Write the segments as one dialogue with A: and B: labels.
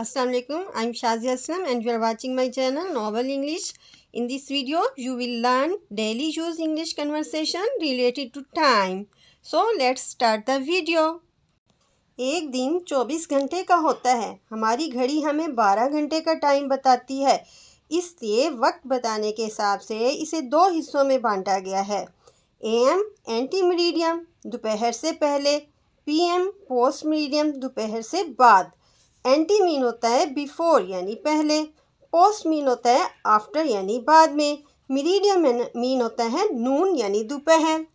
A: Assalamu alaikum. I'm Shazia Aslam and you are watching my channel Novel English. In this video, you will learn daily use English conversation related to time. So let's start the video. एक दिन 24 घंटे का होता है। हमारी घड़ी हमें 12 घंटे का टाइम बताती है। इसलिए वक्त बताने के हिसाब से इसे दो हिस्सों में बांटा गया है। AM एंटी मेरिडियम दोपहर से पहले, PM पोस्ट मेरिडियम दोपहर से बाद। एंटी मीन होता है बिफोर यानी पहले, पोस्ट मीन होता है आफ्टर यानी बाद में, मेरिडियम मीन होता है नून यानी दोपहर।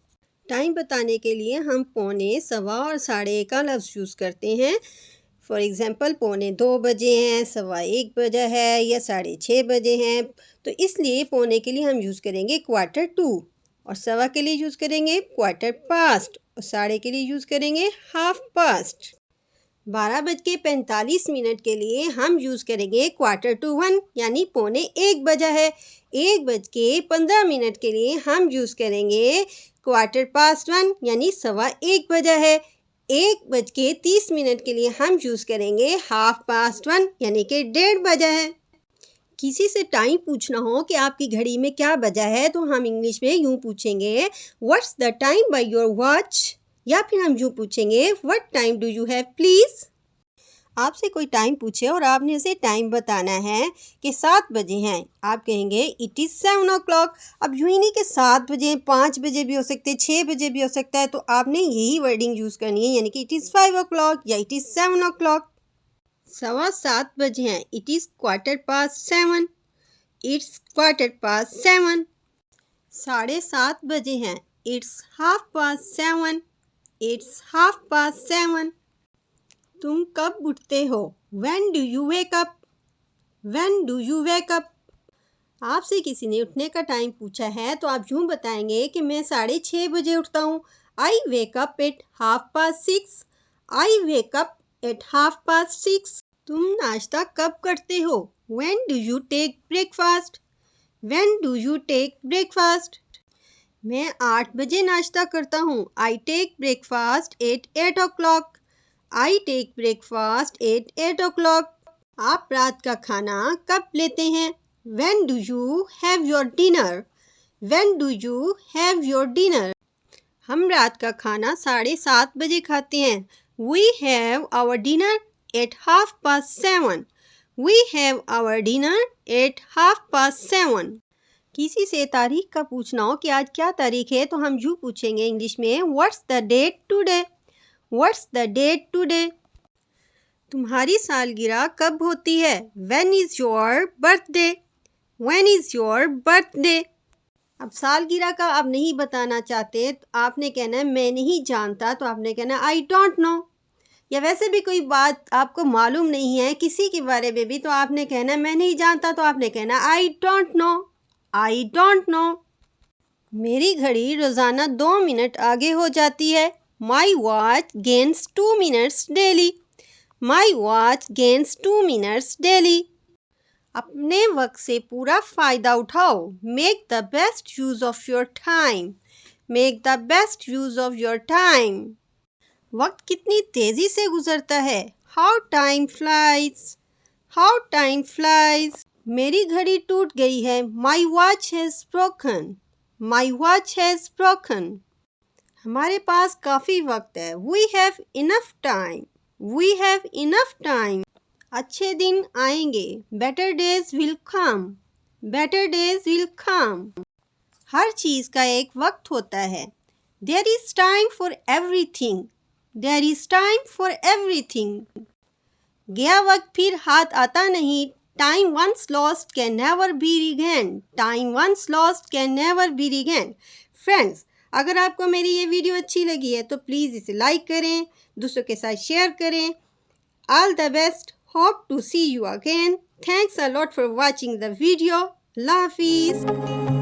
A: टाइम बताने के लिए हम पौने, सवा और 1:30 का लफ्ज़ यूज़ करते हैं। फॉर एग्ज़ाम्पल 2:45 बजे हैं, 1:15 बजा है या 6:30 बजे हैं, तो इसलिए पौने के लिए हम यूज़ करेंगे 1/4 और सवा के लिए यूज़ करेंगे 1/4 और 1:30 के लिए यूज़ करेंगे 1/2। 12:45 के लिए हम यूज़ करेंगे 1/4 यानी 1:45 बजा है। 1:15 के लिए हम यूज़ करेंगे 1/4 यानी 1:15 बजा है। 1:30 के लिए हम यूज़ करेंगे 1/2 यानी कि 1:30 बजा है। किसी से टाइम पूछना हो कि आपकी घड़ी में क्या बजा है तो हम इंग्लिश में यूँ पूछेंगे what's the time by your watch, या फिर हम यूँ पूछेंगे what time do you have please. आपसे कोई टाइम पूछे और आपने उसे टाइम बताना है कि 7 बजे हैं, आप कहेंगे इट इज़ 7 o'clock। अब यूँ ही नहीं कि 7 बजे, 5 बजे भी हो सकते हैं, 6 बजे भी हो सकता है, तो आपने यही वर्डिंग यूज़ करनी है, यानी कि इट इज़ 5 o'clock या इट इज़ 7 o'clock। 7:15 बजे हैं, इट इज़ 7:15, इट्स 7:15। 7:30 बजे हैं, इट्स 7:30, इट्स 7:30। तुम कब उठते हो, when do you wake up, when do you wake up. आपसे किसी ने उठने का टाइम पूछा है तो आप यूँ बताएंगे कि मैं 6:30 बजे उठता हूँ। I wake up at 6:30, I wake up at 6:30। तुम नाश्ता कब करते हो, when do you take breakfast, when do you take breakfast. मैं 8 बजे नाश्ता करता हूँ। I take breakfast at 8 o'clock, I take breakfast at 8 o'clock। आप रात का खाना कब लेते हैं, when do you have your dinner, when do you have your dinner. हम रात का खाना 7:30 बजे खाते हैं। We have our dinner at 7:30, we have our dinner at 7:30। किसी से तारीख का पूछना हो कि आज क्या तारीख है तो हम यूँ पूछेंगे इंग्लिश में what's the date today, what's the date today. तुम्हारी सालगिरह कब होती है, when is your birthday, when is your birthday. अब सालगिरह का आप नहीं बताना चाहते तो आपने कहना है मैं नहीं जानता, तो आपने कहना है आई डोंट नो। या वैसे भी कोई बात आपको मालूम नहीं है किसी के बारे में भी, तो आपने कहना है मैं नहीं जानता, तो आपने कहना I don't know, I don't know. मेरी घड़ी रोज़ाना 2 मिनट आगे हो जाती है। My watch gains 2 minutes daily, my watch gains 2 minutes daily. अपने वक्त से पूरा फ़ायदा उठाओ। Make the best use of your time, make the best use of your time. वक्त कितनी तेज़ी से गुज़रता है, how time flies, how time flies. मेरी घड़ी टूट गई है, माई watch has broken, my watch has broken. हमारे पास काफ़ी वक्त है, we have enough time, we have enough time. अच्छे दिन आएंगे, better days will come, better days will come. हर चीज़ का एक वक्त होता है। There is time for everything, there is time for everything. गया वक्त फिर हाथ आता नहीं, time once lost can never be regain, time once lost can never be regain. Friends, अगर आपको मेरी ये वीडियो अच्छी लगी है तो प्लीज़ इसे लाइक करें, दूसरों के साथ शेयर करें। All the best, hope to see you again. Thanks a lot for watching the video. अल्लाह हाफिज़।